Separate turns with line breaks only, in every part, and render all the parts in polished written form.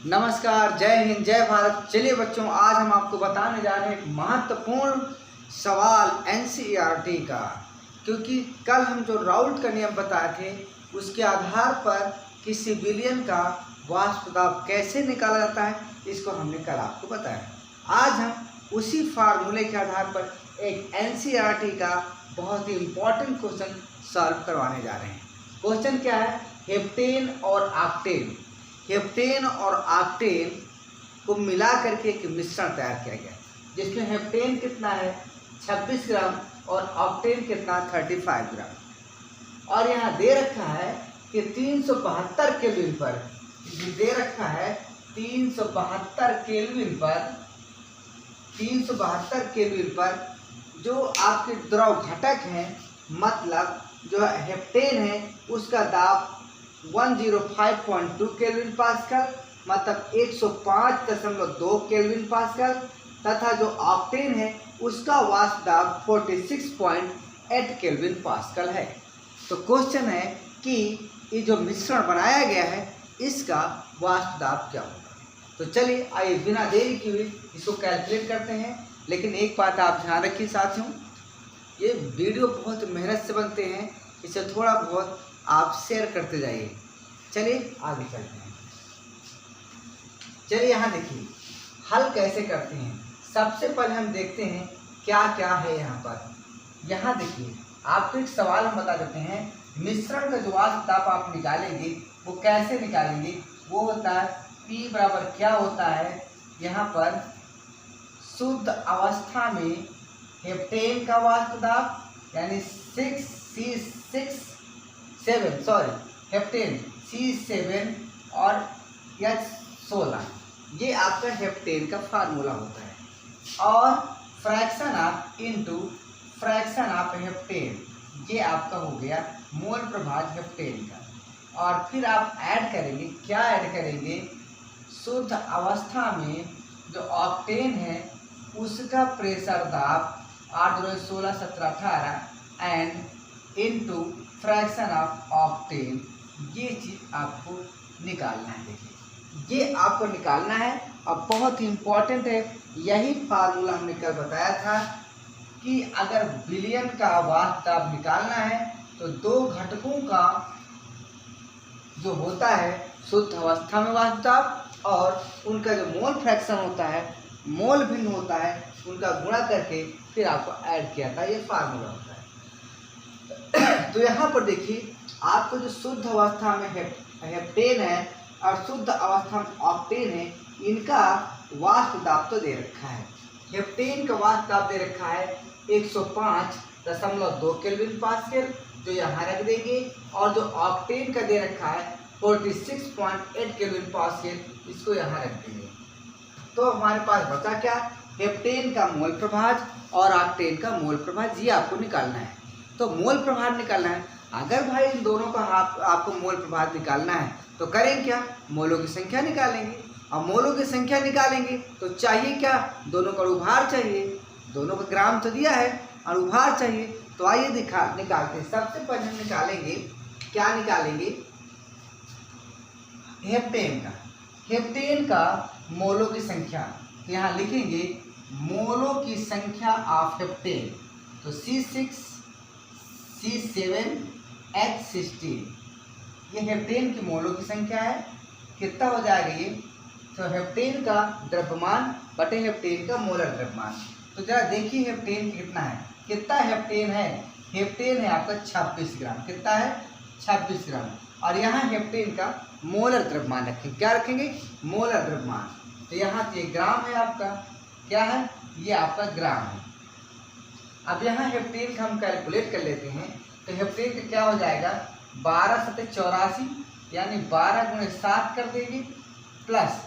नमस्कार, जय हिंद, जय भारत। चलिए बच्चों, आज हम आपको बताने जा रहे हैं एक महत्वपूर्ण सवाल एनसीईआरटी का, क्योंकि कल हम जो राउल्ट का नियम बताए थे उसके आधार पर किसी विलयन का वाष्प दाब कैसे निकाला जाता है, इसको हमने कल आपको बताया। आज हम उसी फार्मूले के आधार पर एक एनसीईआरटी का बहुत ही इम्पोर्टेंट क्वेश्चन सॉल्व करवाने जा रहे हैं। क्वेश्चन क्या है? हेप्टेन और ऑक्टेन, हेप्टेन और ऑक्टेन को मिला करके एक मिश्रण तैयार किया गया, जिसमें हेप्टेन कितना है 26 ग्राम और ऑक्टेन कितना 35 ग्राम। और यहाँ दे रखा है कि 372 केल्विन पर, दे रखा है 372 केल्विन पर जो आपके द्रव घटक हैं, मतलब जो हेप्टेन है उसका दाब 105.2 केल्विन पास्कल, मतलब 105.2 केल्विन पास्कल, तथा जो ऑक्टेन है उसका वाष्प दाब 46.8 केल्विन पास्कल है। तो क्वेश्चन है कि ये जो मिश्रण बनाया गया है इसका वाष्प दाब क्या होगा। तो चलिए आइए बिना देरी किए इसको कैलकुलेट करते हैं। लेकिन एक बात आप ध्यान रखिए साथियों, ये वीडियो बहुत मेहनत से बनते हैं, इसे थोड़ा बहुत आप शेयर करते जाइए। चलिए आगे चलते हैं। चलिए यहाँ देखिए हल कैसे करते हैं। सबसे पहले हम देखते हैं क्या क्या है यहाँ पर। यहाँ देखिए आपको एक सवाल हम बता देते हैं, मिश्रण का जो वाष्प दाब आप निकालेंगे वो कैसे निकालेंगे। वो होता है P बराबर क्या होता है, यहाँ पर शुद्ध अवस्था में हेप्टेन का वाष्प दाब यानी हेप्टेन C7 और H16, ये आपका हेप्टेन का फार्मूला होता है। और fraction of into fraction of heptane, ये आपका हो गया मोल प्रभाज हेप्टेन का। और फिर आप ऐड करेंगे, क्या ऐड करेंगे, शुद्ध अवस्था में जो ऑक्टेन है उसका प्रेशर दाब 8 2 16 17 18 and into fraction of octane, ये चीज़ आपको निकालना है। देखिए ये आपको निकालना है और बहुत ही इम्पोर्टेंट है। यही फार्मूला हमने कल बताया था कि अगर विलयन का वाष्प दाब निकालना है तो दो घटकों का जो होता है शुद्ध अवस्था में वाष्प दाब और उनका जो मोल फ्रैक्शन होता है, मोल भिन्न होता है, उनका गुणा करके फिर आपको ऐड किया था, ये फार्मूला होता है। तो यहाँ पर देखिए आपको जो शुद्ध अवस्था में हेप्टेन है और शुद्ध अवस्था में ऑक्टेन है, इनका वाष्प दाब तो दे रखा है। हेप्टेन का वाष्प दाब दे रखा है 105.2 केल्विन पास्कल, जो यहाँ रख देंगे, और जो ऑक्टेन का दे रखा है 46.8 केल्विन पास्कल, इसको यहाँ रख देंगे। तो हमारे पास बचा क्या, हेप्टेन का मोल प्रभाज और ऑक्टेन का मोल प्रभाज, ये आपको निकालना है। तो मोल प्रभाज निकालना है। अगर भाई इन दोनों का आपको मोल प्रभाज निकालना है तो करें क्या, मोलों की संख्या निकालेंगे। और मोलों की संख्या निकालेंगे तो चाहिए क्या, दोनों का अनुभार चाहिए। दोनों का ग्राम तो दिया है, अनुभार चाहिए। तो आइए निकालते हैं। सबसे पहले हम निकालेंगे, क्या निकालेंगे, हेप्टेन का मोलों की संख्या। यहाँ लिखेंगे मोलों की संख्या ऑफ हेप्टेन, तो C6 C7 H16, ये हेप्टेन की मोलों की संख्या है। कितना हो जाएगा ये, तो हेप्टेन का द्रव्यमान बटे हेप्टेन का मोलर द्रव्यमान। तो जरा देखिए हेप्टेन कितना है, कितना हेप्टेन है, हेप्टेन है आपका 26 ग्राम। कितना है, 26 ग्राम। और यहाँ हेप्टेन का मोलर द्रव्यमान रखेंगे, क्या रखेंगे, मोलर द्रव्यमान। तो यहाँ ये ग्राम है आपका, क्या है, ये आपका ग्राम है। अब यहाँ हेप्टेन का हम कैलकुलेट कर लेते हैं। तो हेप्टेन का क्या हो जाएगा, 12 7 84, यानी 12 × 7 कर देंगे, प्लस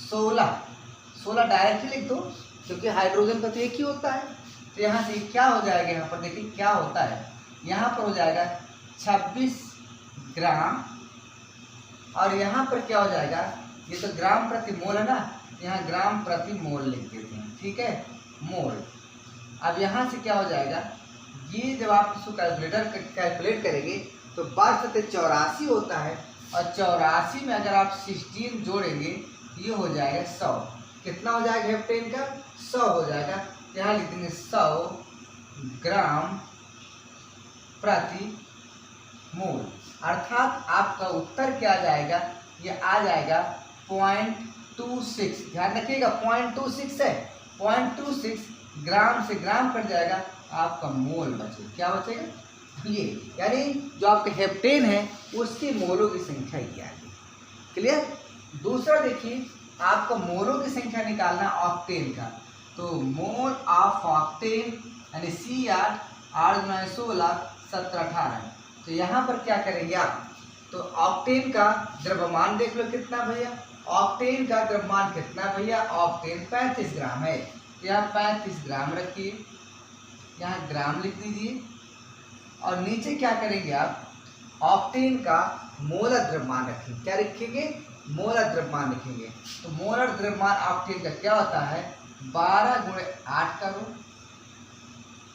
16 डायरेक्टली लिख दो, क्योंकि हाइड्रोजन का तो एक ही होता है। तो यहाँ से क्या हो जाएगा, यहाँ पर देखिए क्या होता है, यहाँ पर हो जाएगा 26 ग्राम, और यहाँ पर क्या हो जाएगा, ये तो ग्राम प्रति मोल है ना, यहाँ ग्राम प्रति मोल लिख देते हैं, ठीक है, मोल। अब यहाँ से क्या हो जाएगा, ये जब आप इसको कैलकुलेट करेंगे तो 12 7 84 होता है, और 84 में अगर आप 16 जोड़ेंगे ये हो जाएगा 100। कितना हो जाएगा हेप्टेन का? 100 हो जाएगा। यहाँ लिख देंगे 100 ग्राम प्रति मोल। अर्थात आपका उत्तर क्या आ जाएगा? ये आ जाएगा 0.26। ध्यान रखिएगा 0.26 है। 0.26 ग्राम से ग्राम कट जाएगा, आपका मोल बचेगा। क्या बचेगा? ये यानी जो आपके हेप्टेन है उसकी मोलों की संख्या ये आ गई। क्लियर? दूसरा देखिए, आपका मोलों की संख्या निकालना ऑक्टेन का। तो मोल ऑफ ऑक्टेन यानी C8 8 × 16 17 18। तो यहाँ पर क्या करेंगे आप? तो ऑक्टेन का द्रव्यमान देख लो कितना भैया। ऑक्टेन का द्रव्यमान कितना भैया? ऑक्टेन 35 ग्राम है। यहाँ 35 ग्राम रखिए, यहाँ ग्राम लिख दीजिए और नीचे क्या करेंगे आप? ऑक्टेन का मोलर द्रव्यमान रखेंगे। क्या रखेंगे? मोलर द्रव्यमान लिखेंगे। तो मोलर द्रव्यमान ऑक्टेन का क्या होता है? 12 × 8 कर दो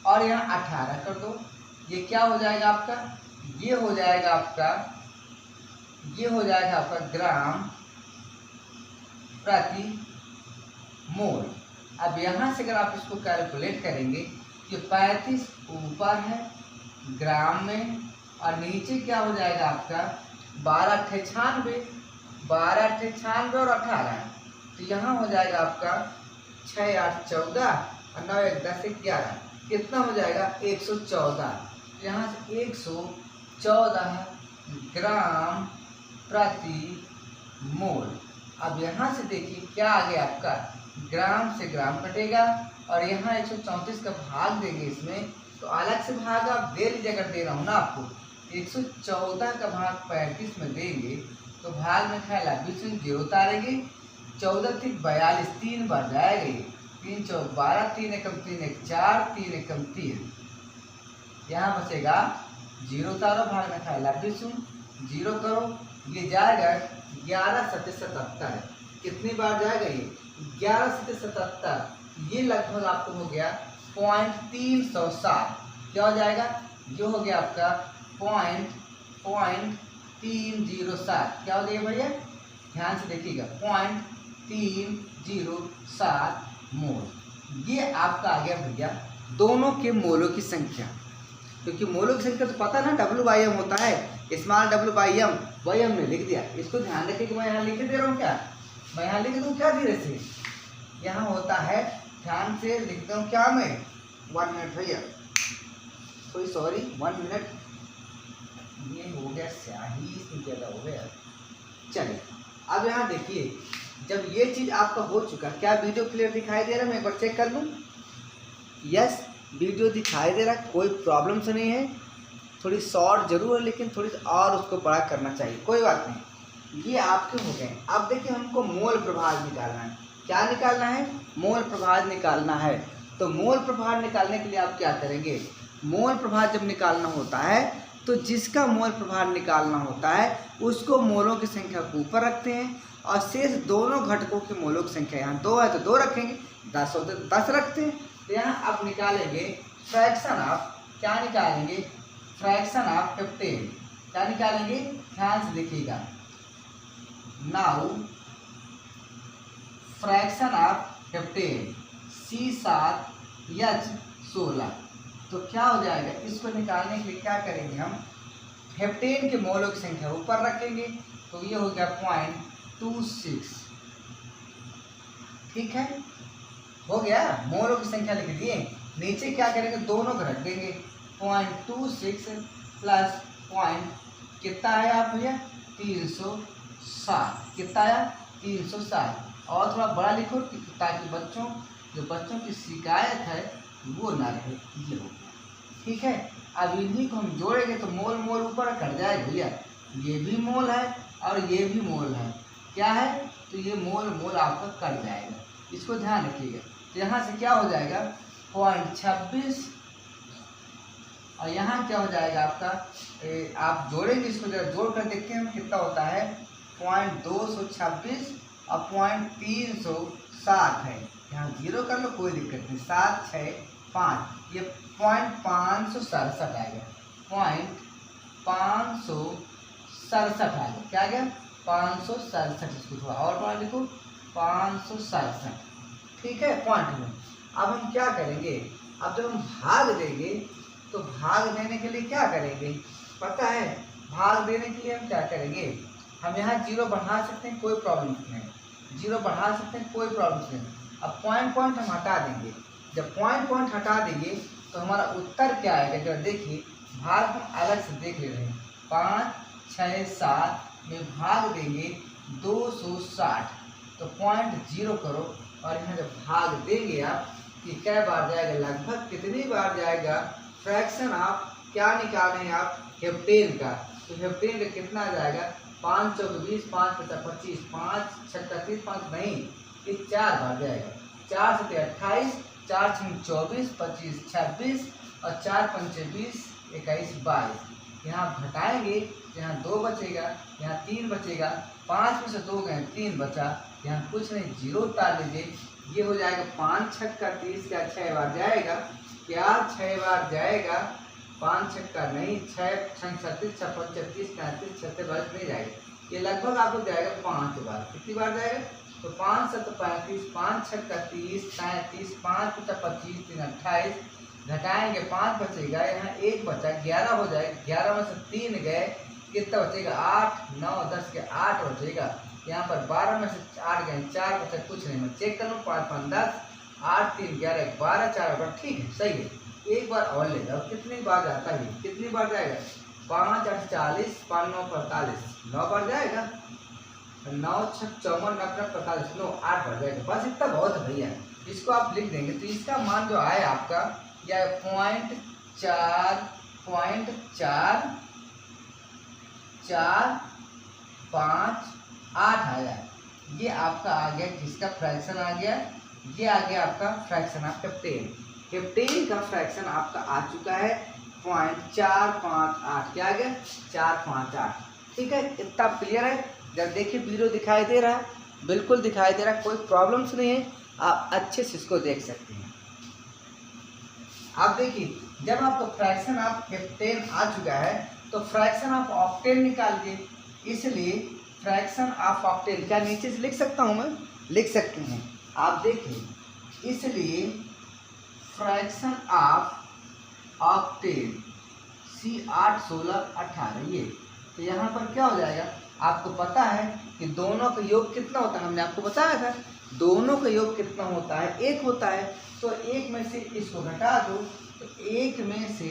और यहाँ 18 कर दो। ये क्या हो जाएगा आपका? ये हो जाएगा आपका ग्राम प्रति मोल। अब यहाँ से अगर आप इसको कैलकुलेट करेंगे कि 35 ऊपर है ग्राम में और नीचे क्या हो जाएगा आपका? 12 × 96 और 18। तो यहाँ हो जाएगा आपका 6 8 14 और 9 1 10 11। कितना हो जाएगा? 114। यहाँ से 114 ग्राम प्रति मोल। अब यहाँ से देखिए क्या आ गया आपका? ग्राम से ग्राम कटेगा और यहाँ 134 का भाग देंगे इसमें, तो अलग से भाग आप दे लीजिए। अगर दे रहा हूँ ना आपको, 114 का भाग 35 में देंगे तो भाग में खाएगा, बीच में 0 उतारेंगे। 14 3 42, 3 बार जाएगा ये। 3 4 12, 3 एकम 3 1 4, 3 एकम 3। यहाँ बचेगा 0 उतारो, भाग में खाएगा, बीच में 0 करो, ये जाएगा 11 7 77। कितनी बार जाएगा ये? 11 7 77। ये लगभग आपको हो गया 0.307। क्या हो जाएगा? जो हो गया आपका 0.307। क्या हो गया भैया? ध्यान से देखिएगा 0.307 मोल। ये आपका आ गया भैया दोनों के मोलों की संख्या। क्योंकि मोलों की संख्या तो पता ना W/m होता है, स्मॉल W/m, वही हमने लिख दिया। इसको ध्यान रखिए कि मैं यहाँ लिख दे रहा हूँ क्या? मैं यहाँ लिख दूँ क्या धीरे से? यहाँ होता है, ध्यान से लिखता हूँ क्या मैं? 1 मिनट भैया, सॉरी 1 मिनट। ये हो गया स्याही, इसमें ज़्यादा हो गया। चलिए अब यहाँ देखिए, जब ये चीज़ आपका हो चुका, क्या वीडियो क्लियर दिखाई दे रहा है? मैं एक बार चेक कर लूँ। यस, वीडियो दिखाई दे रहा है, कोई प्रॉब्लम से नहीं है। थोड़ी शॉर्ट जरूर है लेकिन थोड़ी और उसको बड़ा करना चाहिए, कोई बात नहीं। ये आपके हो गए। अब देखिए हमको मोल प्रभाव निकालना है। क्या निकालना है? मोल प्रभाव निकालना है। तो मोल प्रभाव निकालने के लिए आप क्या करेंगे? मोल प्रभाव जब निकालना होता है तो जिसका मोल प्रभाव निकालना होता है उसको मोलों की संख्या को ऊपर रखते हैं और शेष दोनों घटकों के मोलों की संख्या, यहाँ 2 है तो 2 रखेंगे, 10 होते तो 10 रखते हैं। तो यहाँ आप निकालेंगे फ्रैक्शन ऑफ, क्या निकालेंगे? Fraction of heptane. क्या निकालेंगे? ध्यान से देखिएगा। Now fraction of heptane C7H16। तो क्या हो जाएगा? इसको निकालने के लिए क्या करेंगे हम? हेप्टेन के मोलों की संख्या ऊपर रखेंगे, तो ये हो गया 0.26। ठीक है, हो गया। मोलों की संख्या लिख दिए। नीचे क्या करेंगे? दोनों को रख देंगे। 0.26 प्लस कितना आया आप भैया? 360। कितना आया? 360। और थोड़ा बड़ा लिखो ताकि बच्चों की शिकायत है वो ना रहे। ये हो गया। ठीक है, अब इन्हीं को हम जोड़ेंगे तो मोल मोल ऊपर कट जाएगा भैया। ये भी मोल है और ये भी मोल है। क्या है? तो ये मोल मोल आपका कट जाएगा, इसको ध्यान रखिएगा। तो यहाँ से क्या हो जाएगा? 0.26 और यहाँ क्या हो जाएगा आपका? आप जोड़ेंगे इसको, जरा जोड़ कर देखते हैं कितना होता है। 0.226 और 0.307 है। यहाँ 0 कर लो, कोई दिक्कत नहीं। 7 6 5, ये 0.567 आएगा। 0.567 आएगा। क्या आ गया? 567। इसको थोड़ा और बड़ा लिखो, 567, ठीक है, पॉइंट में। अब हम क्या करेंगे, अब जब हम भाग देंगे तो भाग देने के लिए क्या करेंगे पता है, भाग देने के लिए हम क्या करेंगे, हम यहाँ जीरो बढ़ा सकते हैं, कोई प्रॉब्लम नहीं, जीरो बढ़ा सकते हैं, कोई प्रॉब्लम नहीं। अब पॉइंट पॉइंट हम हटा देंगे, जब पॉइंट पॉइंट हटा देंगे तो हमारा उत्तर क्या आएगा, जब देखिए भाग हम अलग से देख ले रहे हैं, 5, 6, 7 में भाग देंगे 260, तो पॉइंट जीरो करो और यहाँ जब भाग देंगे आप कि कै बार जाएगा, लगभग कितनी बार जाएगा, फ्रैक्शन आप क्या निकाल रहे हैं आप, हेप्टेन का, तो हेप्टेन का कितना जाएगा, 5 चौक 20, 5 पचास 25, 5 छः 30, 5 नहीं, ये 4 बार जाएगा, 4 से 28, 4 छः 24, 25 26 और 4 पंचे 20, 21 22, यहाँ घटाएंगे, यहाँ 2 बचेगा, यहाँ 3 बचेगा, 5 में से 2 गए 3 बचा, यहाँ कुछ नहीं, जीरो उतार लीजिए, ये हो जाएगा 5 छक्का 30 का 6 बार जाएगा, क्या 6 बार जाएगा, 5 छक्का नहीं, 6 छः 36, 6 35, 35, 36 बार नहीं जाएगा, ये लगभग आपको जाएगा 5 बार, कितनी बार जाएगा, तो 5 7 35, 5 छक्का 30, 37, 5 पचास 25, 3 28, घटाएंगे 5 बचेगा, यहाँ 1 बचा, 11 हो जाएगा, 11 में से 3 गए, कितना बचेगा, 8 9 10 के 8 बचेगा, यहाँ पर 12 में से 8 गए, 4 बचा, कुछ नहीं, मैं चेक करूँ, 5 5 10, 8 3 11 12, 4 बार, ठीक है, सही है, एक बार और ले जाओ, कितनी बार जाता है, कितनी बार जाएगा, 5 8 40, 5 9 45, 9 बार जाएगा, 9 6 54, 9 45, 9 8 बार जाएगा, बस इतना बहुत है भैया, इसको आप लिख देंगे, तो इसका मान जो आया आपका या 0.4 आया, ये आपका आ गया, किसका फ्रैक्शन आ गया, ये आ गया आपका फ्रैक्शन ऑफ हेप्टेन, हेप्टेन का फ्रैक्शन आपका आ चुका है 0.458, क्या आ गया 458, ठीक है, इतना क्लियर है। जब देखिए वीडियो दिखाई दे रहा है, बिल्कुल दिखाई दे रहा है, कोई प्रॉब्लम्स नहीं है, आप अच्छे से इसको देख सकते हैं। आप देखिए जब आपका फ्रैक्शन ऑफ हेप्टेन आ चुका है तो फ्रैक्शन ऑफ ऑक्टेन निकालिए, इसलिए फ्रैक्शन ऑफ ऑक्टेन क्या नीचे से लिख सकता हूँ, मैं लिख सकते हैं, आप देखिए, इसलिए फ्रैक्शन ऑफ ऑक्टेन C8 16 18, ये तो यहाँ पर क्या हो जाएगा, आपको पता है कि दोनों का योग कितना होता है, हमने आपको बताया था, दोनों का योग कितना होता है, 1 होता है, तो 1 में से इसको घटा दो, तो 1 में से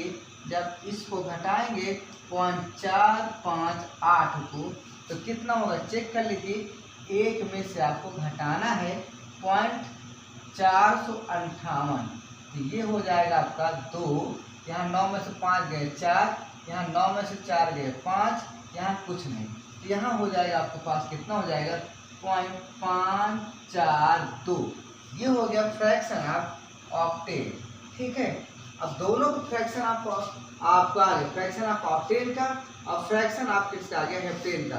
जब इसको घटाएंगे 0.458 को, तो कितना होगा, चेक कर लीजिए, 1 में से आपको घटाना है 0.458, तो ये हो जाएगा आपका 2, यहाँ 9 में से 5 गए 4, यहाँ 9 में से 4 गए 5, यहाँ कुछ नहीं, तो यहाँ हो जाएगा आपके पास कितना हो जाएगा 0.542, ये हो गया फ्रैक्शन ऑफ ऑक्टेन, ठीक है। अब दोनों का फ्रैक्शन आपका आ गया, फ्रैक्शन ऑफ ऑक्टेन का और फ्रैक्शन ऑफ किसका आ गया, हेप्टेन का,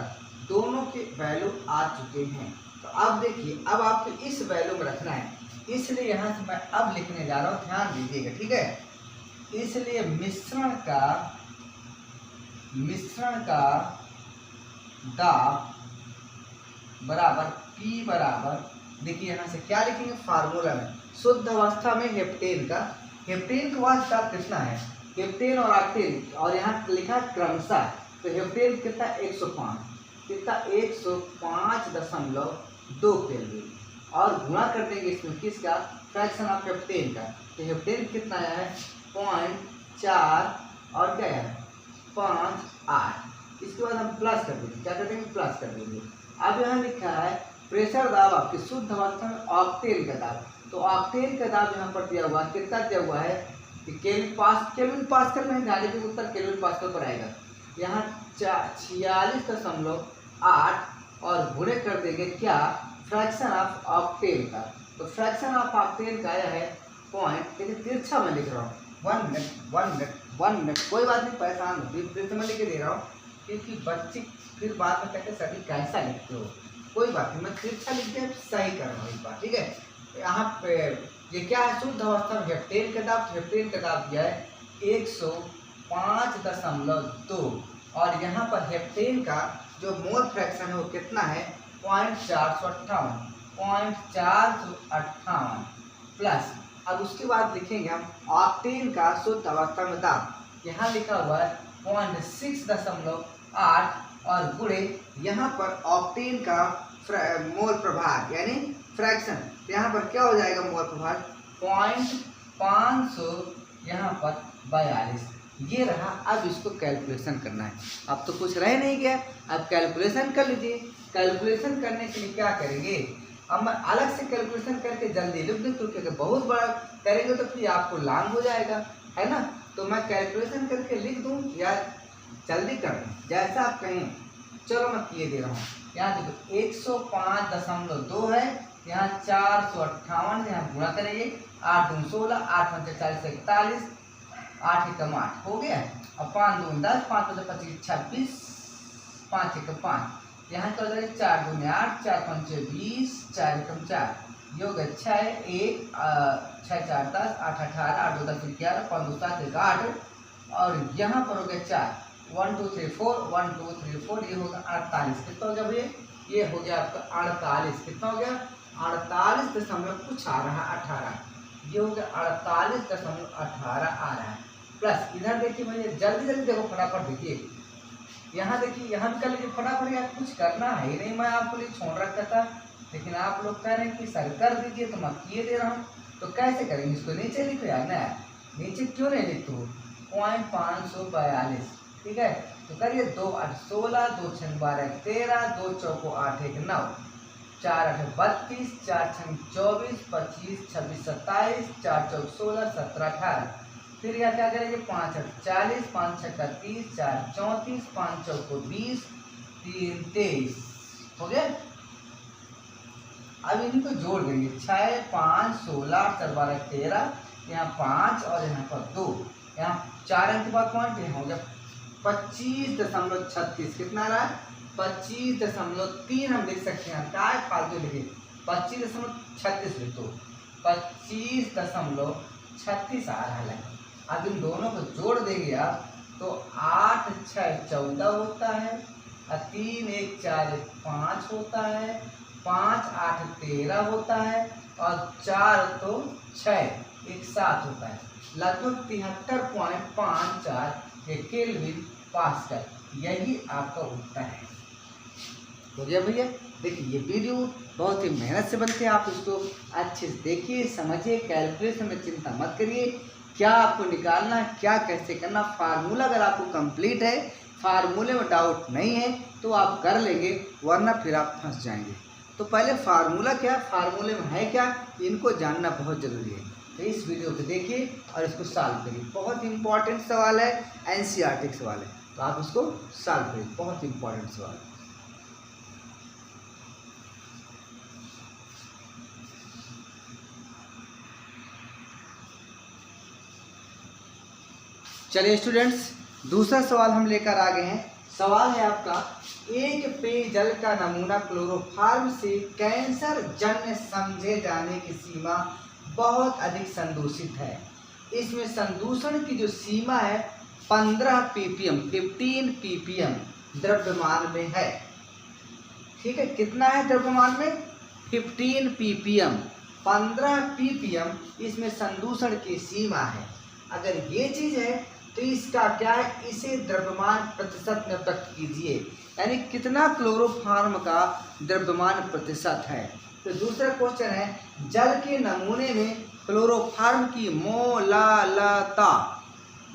दोनों के वैल्यू आ चुके हैं। तो अब देखिए, अब आपको इस वैल्यू में रखना है, इसलिए यहाँ से मैं अब लिखने जा रहा हूँ, ध्यान दीजिएगा, ठीक है। इसलिए मिश्रण का दाब बराबर P बराबर, देखिए यहाँ से क्या लिखेंगे, फार्मूला में शुद्ध अवस्था में हेप्टेन का वास्ता कितना है, हेप्टेन और ऑक्टेन, और यहाँ लिखा क्रमशः, तो हेप्टेन कितना 105, कितना 105.2 केल्विन, और गुणा कर देंगे इसमें किसका, फ्रैक्शन ऑफ हेप्टेन का, तो हेप्टेन कितना आया है 0.4 और क्या है 5.8, इसके बाद हम प्लस कर देंगे, क्या कर देंगे, प्लस कर देंगे। अब यहाँ लिखा है प्रेशर दाब आपकी शुद्ध अवस्था में ऑक्टेन का दाब, तो ऑक्टेन का दाब यहाँ पर दिया हुआ है, कितना दिया हुआ है कि केल्विन पास्कल में जाने के उत्तर केल्विन पास्कल पर आएगा, यहाँ 46.8 और गुणे कर देंगे क्या, फ्रैक्शन ऑफ ऑक्टेन का, तो फ्रैक्शन ऑफ ऑक्टेन का आया है पॉइंट, देखिए तिरछा मैं लिख रहा हूँ, 1 मिनट, कोई बात नहीं, परेशान हो, फिर मैं लिख के दे रहा हूँ, क्योंकि बच्चे फिर बाद में कहते सभी कैसा लिखते हो, कोई बात नहीं, मैं तिरछा लिख के सही कर रहा हूँ इस बार, ठीक है। यहाँ पे ये क्या है, शुद्ध अवस्था में हेप्टेन का दाब, हेप्टेन का दाब दिया है 105.2, और यहाँ पर हेप्टेन का जो मोल फ्रैक्शन है वो कितना है 0.458, 0.458 प्लस, अब उसके बाद लिखेंगे हम ऑक्टेन का शुद्ध अवस्था में दाब, यहाँ लिखा हुआ है 0.6.8 और गुणे यहाँ पर ऑक्टेन का मोल प्रभार यानी फ्रैक्शन, यहाँ पर क्या हो जाएगा मोल प्रभार 0.500 यहाँ पर 42, ये रहा। अब इसको कैलकुलेशन करना है, अब तो कुछ रह नहीं गया, अब कैलकुलेशन कर लीजिए। कैलकुलेशन करने के लिए क्या करेंगे, अब मैं अलग से कैलकुलेशन करके जल्दी लिख दूँ क्योंकि अगर बहुत बड़ा करेंगे तो फिर आपको लॉन्ग हो जाएगा, है ना। तो मैं कैलकुलेशन करके लिख दूँ या जल्दी कर दूँ, जैसा आप कहें। चलो मैं किए दे रहा हूँ, यहाँ देखो 105.2 है, यहाँ 458, यहाँ गुणा करेंगे 8 दूनी 16, 8 पंचे 40 41, 8 एकम 8 हो गया। अब 5 दूनी 10, 5 पंचे 25 26, 5 एकम 5, यहाँ क्या हो जाएगा 4 दूनी 8, 4 पंचे 20, 4 एकम 4, ये हो गया 6 1 6 4 10, 8 18, 8 2 10 11, 5 2 7 1 8, और यहाँ पर हो गया 4, 1 2 3 4, 1 2 3 4, ये होगा 48। कितना हो गया भैया, ये हो गया आपका 48। कितना हो गया 48 दशमलव कुछ आ रहा है 18, ये हो गया 48.18 आ रहा है। प्लस इधर देखिए भैया, जल्दी जल्दी देखो, फटाफट देखिए, यहाँ देखिए, यहाँ कर लीजिए फटाफट, यार कुछ करना है ही नहीं, मैं आपको लिए छोड़ रखा था, लेकिन आप लोग कह रहे हैं कि सर कर दीजिए तो मैं किए दे रहा हूँ। तो कैसे करेंगे, इसको नीचे लिखो यार ना, नीचे क्यों नहीं लिखते हो, 0.542, ठीक है। तो करिए 2 8 16, 2 6 12 13, 2 चौको 8 1 9, 4 8 32, 4 6 24, 25 26 27, 4 चौक 16, 17 18, फिर यहाँ क्या करेंगे 5 8 40, 5 6 30, 4 34, 5 चौको 20, 3 23, हो गया। अब इनको जोड़ देंगे, 6 5 16 4 12 13, यहाँ 5 और यहाँ पर 2, यहाँ 4 अंक के बाद पॉइंट, यहाँ हो गया 25.36। कितना रहा 25.3 हम लिख सकते हैं, क्या है फालतू लिखे 25.36 लिख दो, 25.36 आ रहा है। अब इन दोनों को जोड़ देंगे आप तो 8 6 14 होता है, 3 1 4 1 5 होता है, 5 8 13 होता है, और 4 तो 6 1 7 होता है, लगभग 73.54 केल्विन पास्कल, यही आपका उत्तर है। हो गया भैया। देखिए ये वीडियो बहुत ही मेहनत से बनते हैं, आप इसको अच्छे से देखिए समझिए, कैलकुलेशन में चिंता मत करिए, क्या आपको निकालना है क्या कैसे करना, फार्मूला अगर आपको कंप्लीट है, फार्मूले में डाउट नहीं है तो आप कर लेंगे, वरना फिर आप फंस जाएंगे। तो पहले फार्मूला क्या, फार्मूले में है क्या, इनको जानना बहुत ज़रूरी है। तो इस वीडियो को देखिए और इसको सॉल्व करिए, बहुत इंपॉर्टेंट सवाल है, एनसीईआरटी सवाल है, तो आप इसको सॉल्व करिए, बहुत इंपॉर्टेंट सवाल है। चलिए स्टूडेंट्स, दूसरा सवाल हम लेकर आ गए हैं। सवाल है आपका, एक पेयजल का नमूना क्लोरोफॉर्म से कैंसर जन्य समझे जाने की सीमा बहुत अधिक संदूषित है। इसमें संदूषण की जो सीमा है 15 ppm 15 ppm द्रव्यमान में है। ठीक है, कितना है द्रव्यमान में 15 ppm, 15 ppm इसमें संदूषण की सीमा है। अगर ये चीज़ है तो इसका क्या है, इसे द्रव्यमान प्रतिशत में व्यक्त कीजिए, यानी कितना क्लोरोफॉर्म का द्रव्यमान प्रतिशत है। तो दूसरा क्वेश्चन है, जल के नमूने में क्लोरोफॉर्म की मोलालता,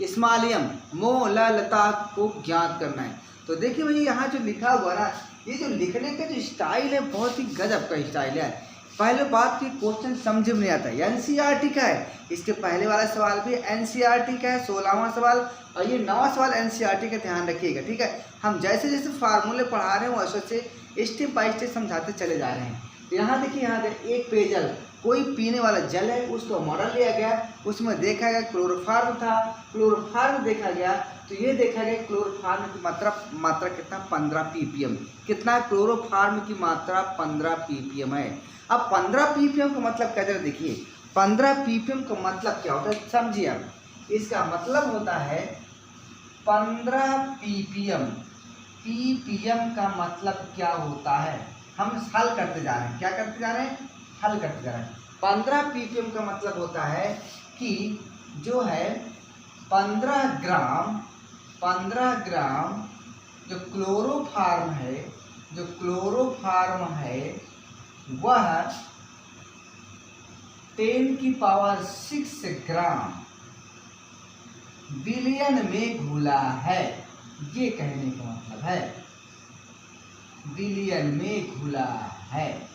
स्मॉलियम मोलालता को ज्ञात करना है। तो देखिए भाई यहाँ जो लिखा हुआ ना, ये जो लिखने का जो स्टाइल है बहुत ही गजब का स्टाइल है। पहले बात की क्वेश्चन समझ में नहीं आता, एनसीईआरटी का है, इसके पहले वाला सवाल भी एनसीईआरटी का है 16वां सवाल, और ये 9वां सवाल एनसीईआरटी का, ध्यान रखिएगा। ठीक है, हम जैसे जैसे फार्मूले पढ़ा रहे हैं वैसे वैसे स्टेप बाय स्टेप समझाते चले जा रहे हैं। तो यहाँ देखिए, यहाँ एक पेयजल कोई पीने वाला जल है, उसको मॉडल लिया गया, उसमें देखा गया क्लोरोफॉर्म था, क्लोरोफॉर्म देखा गया तो ये देखा गया क्लोरोफॉर्म की मात्रा कितना 15 ppm, कितना क्लोरोफॉर्म की मात्रा 15 ppm है। अब 15 ppm का मतलब क्या है, देखिए 15 ppm का मतलब क्या होता है समझिए आप, इसका मतलब होता है 15 ppm, ppm का मतलब क्या होता है, हम हल करते जा रहे हैं। क्या करते जा रहे हैं? हल करते जा रहे हैं। 15 ppm का मतलब होता है कि जो है 15 ग्राम जो क्लोरोफार्म है वह 10⁻6 ग्राम बिलियन में घुला है। ये कहने का मतलब है बिलियन में घुला है,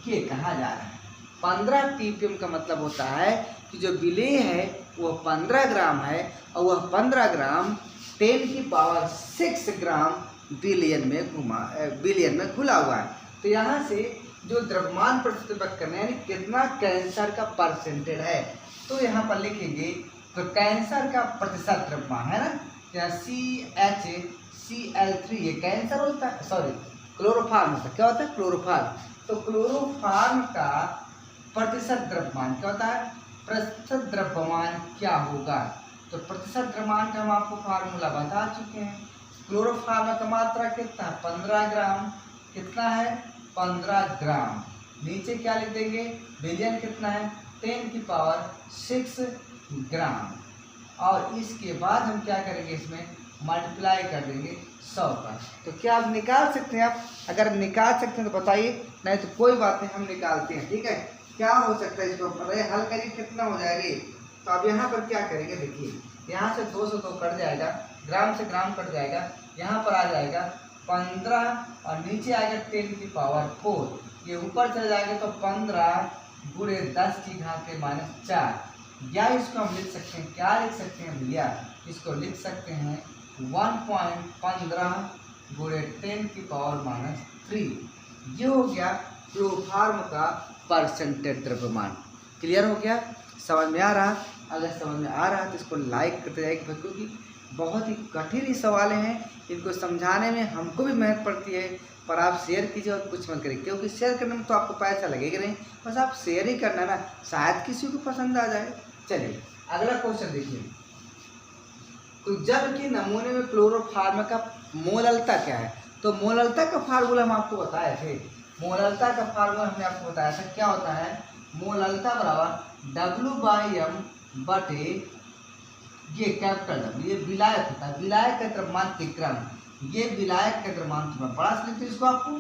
ये कहा जा रहा है। 15 ppm का मतलब होता है कि जो विलेय है वह 15 ग्राम है और वह 15 ग्राम 10⁻6 ग्राम बिलियन में घुला हुआ है। तो यहाँ से जो द्रव्यमान प्रतिशत व्यक्त करना है यानी कितना कैंसर का परसेंटेज है, तो यहाँ पर लिखेंगे तो कैंसर का प्रतिशत द्रव्यमान है ना, यहाँ CHCl3 ये कैंसर होता है, सॉरी क्लोरोफार्म होता है। क्या होता है? क्लोरोफार्म। तो क्लोरोफार्म का प्रतिशत द्रव्यमान क्या होता है? प्रतिशत द्रव्यमान क्या होगा? तो प्रतिशत द्रव्यमान का हम आपको फार्मूला बता चुके हैं। क्लोरोफार्म का मात्रा कितना? 15 ग्राम। कितना है? 15 ग्राम। नीचे क्या लिख देंगे? बिलियन कितना है? 10⁻6 ग्राम। और इसके बाद हम क्या करेंगे? इसमें मल्टीप्लाई कर देंगे 100 का। तो क्या आप निकाल सकते हैं? आप अगर निकाल सकते हैं तो बताइए, नहीं तो कोई बात नहीं, हम निकालते हैं। ठीक है, क्या हो सकता है इसको हल करिए, कितना हो जाएगी? तो अब यहाँ पर क्या करेंगे? देखिए, यहाँ से 2 से 2 कट जाएगा, ग्राम से ग्राम कट जाएगा, यहाँ पर आ जाएगा 15 और नीचे आएगा 10⁻4। ये ऊपर चले जाएगा तो 15 गुणे 10⁻⁻4। या इसको हम लिख सकते हैं, क्या लिख सकते हैं भैया? इसको लिख सकते हैं 1.15 गुणे 10⁻3। ये हो गया क्लोरोफार्म का परसेंटेज द्रव्यमान। क्लियर हो गया? समझ में आ रहा? अगर समझ में आ रहा है तो इसको लाइक करते जाइए, क्योंकि बहुत ही कठिन ही सवाल हैं, इनको समझाने में हमको भी मेहनत पड़ती है। पर आप शेयर कीजिए और कुछ मत करिए, क्योंकि शेयर करने में तो आपको पैसा लगेगा नहीं, बस आप शेयर ही करना ना, शायद किसी को पसंद आ जाए। चलिए अगला क्वेश्चन देखिए। तो जब कि नमूने में क्लोरोफार्म का मोललता क्या है? तो मोललता का फार्मूला हम आपको बताए थे। मोललता का फार्मूला हमने आपको बताया था, क्या होता है? मोललता बराबर W/m बटे ये कैपिटल W, ये विलायक होता है, विलायक का द्रव्यमान के क्रम, ये विलायक का द्रव्यमान मैं पढ़ा सकते इसको आपको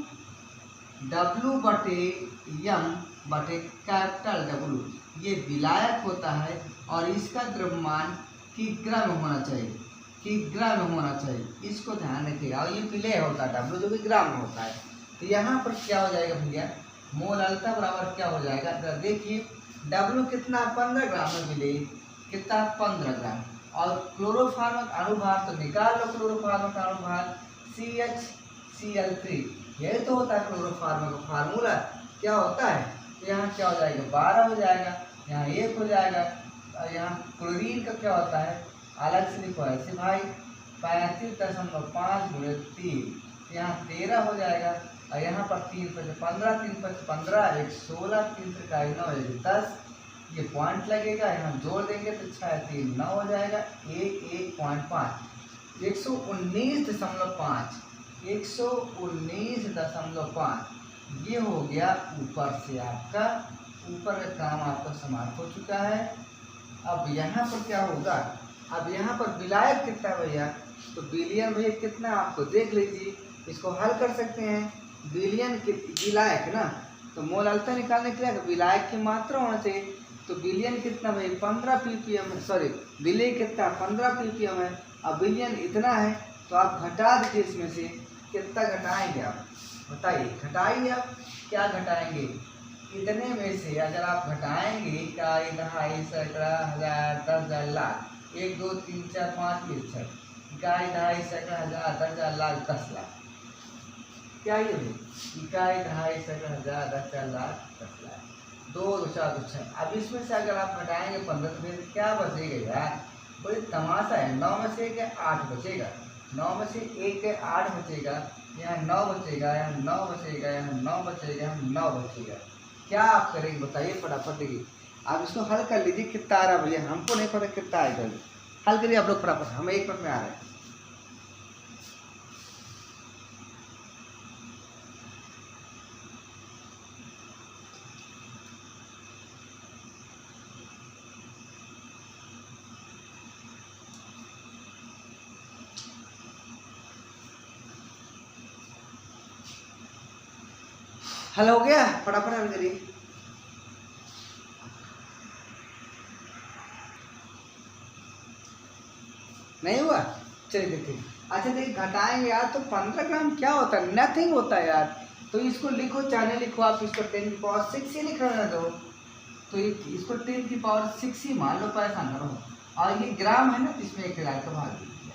W/m बटे कैपिटल W, ये विलायक होता है और इसका द्रव्यमान किग्रा में होना चाहिए, किग्रा में होना चाहिए, इसको ध्यान रखिएगा। और ये विलेय होता है W, जो कि ग्राम में होता है। तो यहाँ पर क्या हो जाएगा भैया? मोललता बराबर क्या हो जाएगा? देखिए W कितना? 15 ग्राम में विलेय कितना? 15 ग्राम। और क्लोरोफार्म का अनुभार तो निकाल लो, क्लोरोफार्म का अनुभार CHCl3, यही तो होता है क्लोरोफार्म का फार्मूला। क्या होता है? तो यहाँ क्या हो जाएगा? 12 हो जाएगा, यहाँ 1 हो जाएगा। और यहाँ क्लोरीन का क्या होता है? अलग से लिखो ऐसे भाई, 35.5 गुणे 3, यहाँ 13 हो जाएगा। और यहाँ पर 3 पर 15, 3 पर 15, 1 16, 3 पर 9, 1 10, ये पॉइंट लगेगा, यहाँ जोड़ देंगे तो 6 3 9 हो जाएगा, 1.5 119.5 119.5, ये हो गया ऊपर से आपका, ऊपर का काम आपका समाप्त हो चुका है। अब यहाँ पर क्या होगा? अब यहाँ पर विलायक कितना भैया? तो बिलियन भैया कितना आपको देख लीजिए, इसको हल कर सकते हैं। बिलियन के विलायक ना, तो मोललता निकालने के लिए विलायक की मात्रा होना चाहिए। तो बिलियन कितना भाई? 15 ppm है, सॉरी विलेय कितना? 15 ppm है। अब बिलियन इतना है, तो आप घटा दीजिए इसमें से, कितना घटाएंगे आप बताइए? घटाइए आप, क्या घटाएंगे? इतने में से अगर आप घटाएंगे इकाई, दहाई, सैकड़ा, हजार, 10,000, लाख, 1 2 3 4 5 6 इकाई, दहाई, सैकड़ा, हजार, 10,000, लाख, 10 लाख, क्या ये है? इकाई, दहाई, सैकड़ा, हजार, 10,000, लाख, 10 लाख, 2 2 4 2 6। अब इसमें से अगर आप घटाएंगे 15 तो फिर क्या बचेगा यार? बड़ी तमाशा है। 9 में से 1 8 बचेगा, 9 में से 1 8 बचेगा, यहाँ 9 बचेगा, यहाँ 9 बचेगा, यहाँ 9 बचेगा, यहाँ 9 बचेगा। क्या आप करेंगे बताइए फटाफट? देखिए आप इसको हल कर लीजिए, कितना आ रहा है भैया? हमको नहीं पता कितना आएगा, हल करिए आप लोग फटाफट, हमें 1 मिनट में आ रहा है। हल हो गया, फटाफट हल करिए। नहीं हुआ, चलिए देखिए। अच्छा देखिए, घटाएंगे यार तो 15 ग्राम क्या होता है, नथिंग होता है यार। तो इसको लिखो, चाहे लिखो, आप इसको 10 की पावर 6 ही लिख रहे दो, तो इसको 10 की पावर 6 ही मान लो, पैसा ना रहो। और ये ग्राम है ना, तो इसमें 1000 का भाग दीजिए,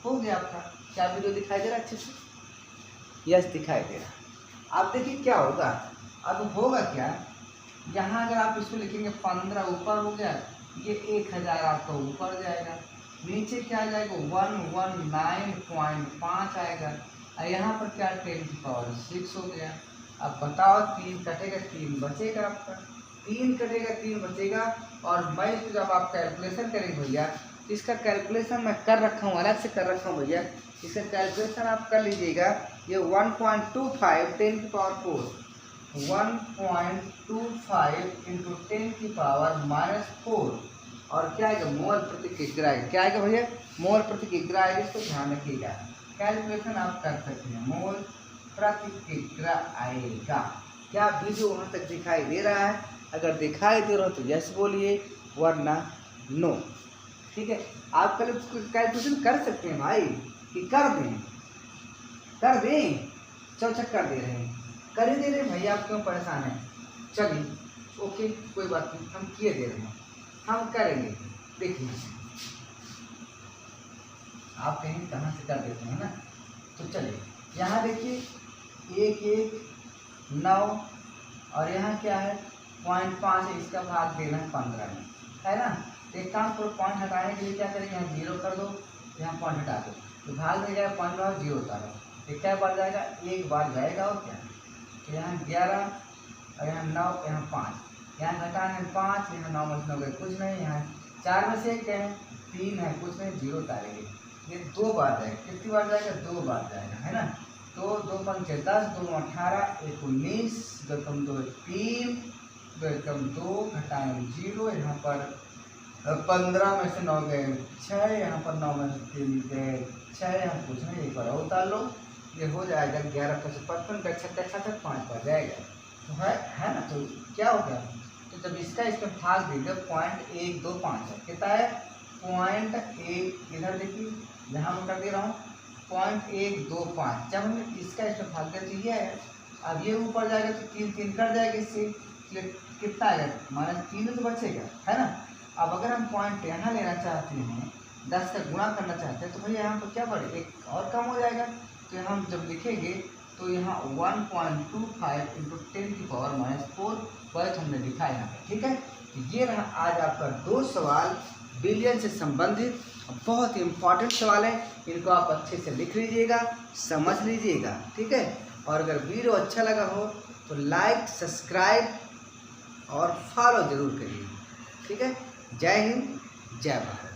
हो गया आपका। क्या वीडियो दिखाई दे रहा है अच्छे से? यस दिखाई दे रहा। अब देखिए क्या होगा, अब होगा क्या, यहाँ अगर आप इसको लिखेंगे 15 ऊपर हो गया, ये 1000 आपका ऊपर जाएगा, नीचे क्या आ जाएगा 119.5 आएगा, और यहाँ पर क्या 10 की पावर 6 हो गया। अब बताओ 3 कटेगा 3 बचेगा आपका, 3 कटेगा 3 बचेगा। और मैं इसको जब आप कैलकुलेशन करेंगे भैया, इसका कैलकुलेशन मैं कर रखा हूँ, अलग से कर रखा हूँ भैया, इसका कैलकुलेशन आप कर लीजिएगा। ये 1.25 10 की पावर 4, 1.25 इंटू 10 की पावर -4, और क्या आएगा मोल प्रति किग्रा आएगा। क्या आएगा भैया, मोल प्रति किग्रा आएगा, इसको ध्यान रखिएगा। कैलकुलेशन आप कर सकते हैं, मोल प्रति किग्रा आएगा। क्या वीडियो वहाँ तक दिखाई दे रहा है? अगर दिखाई दे रहा हो तो यस बोलिए, वरना नो। ठीक है, आप कैलकुलेशन कर सकते हैं भाई, कि कर दें, कर दें, चौचक कर दे रहे हैं, कर ही दे रहे हैं भैया, आप क्यों परेशान हैं? चलिए ओके, कोई बात नहीं, हम किए दे रहे हैं, हम करेंगे। देखिए आप कहीं कहाँ से कर देते हैं ना, तो चलिए यहाँ देखिए 1 1 9, और यहाँ क्या है 0.5, इसका भाग देना है 15 में, है ना। एक काम करो, पॉइंट हटाने के लिए क्या करेंगे, यहाँ 0 कर दो, यहाँ पॉइंट हटा दो, तो भाग दे जाएगा 15 और 0 उतारो, तो क्या बढ़ जाएगा, 1 बार जाएगा, और क्या, तो यहाँ 11 और यहाँ 9, यहाँ 5, यहाँ घटाने 5, यहाँ 9 में 9 कुछ नहीं, यहाँ 4 में से 1 है, 3 है कुछ नहीं, 0 उतारेंगे, ये 2 बार जाएगा। कितनी बार जाएगा, 2 बार जाएगा, है ना। तो 2 पंचे 10, 2 18, 19, 2 कम 2 3, 2 कम 2, घटाएंगे 0, यहाँ पर 15 में से 9 गए 6, यहाँ पर 9 में से 3 गए 6, यहाँ कुछ नहीं, एक बार उतार लो, ये हो जाएगा 11 5 55 का 66 5 बार जाएगा, तो है ना। तो क्या हो गया, तो जब इसका इसमें भाग देंगे 0.125 है, कितना है 0.1, इधर देखिए यहाँ मैं कर दे रहा हूँ 0.125, जब हम इसका इसमें भाग देते तो ये है, अब ये ऊपर जाएगा तो 3 3 कट जाएगा, इससे कितना आएगा -3 तो बचेगा, है ना। अब अगर हम पॉइंट यहाँ लेना चाहते हैं, 10 का गुणा करना चाहते हैं, तो भैया यहाँ पर क्या बढ़े, एक और कम हो जाएगा, तो यहाँ हम जब लिखेंगे तो यहाँ 1.25 इंटू 10 की पावर -4 पॉइंट हमने लिखा है यहाँ पर। ठीक है, ये रहा आज आपका 2 सवाल बिलियन से संबंधित, बहुत ही इम्पॉर्टेंट सवाल है, इनको आप अच्छे से लिख लीजिएगा, समझ लीजिएगा। ठीक है, और अगर वीडियो अच्छा लगा हो तो लाइक, सब्सक्राइब और फॉलो जरूर करिए। ठीक है, जय हिंद, जय भारत।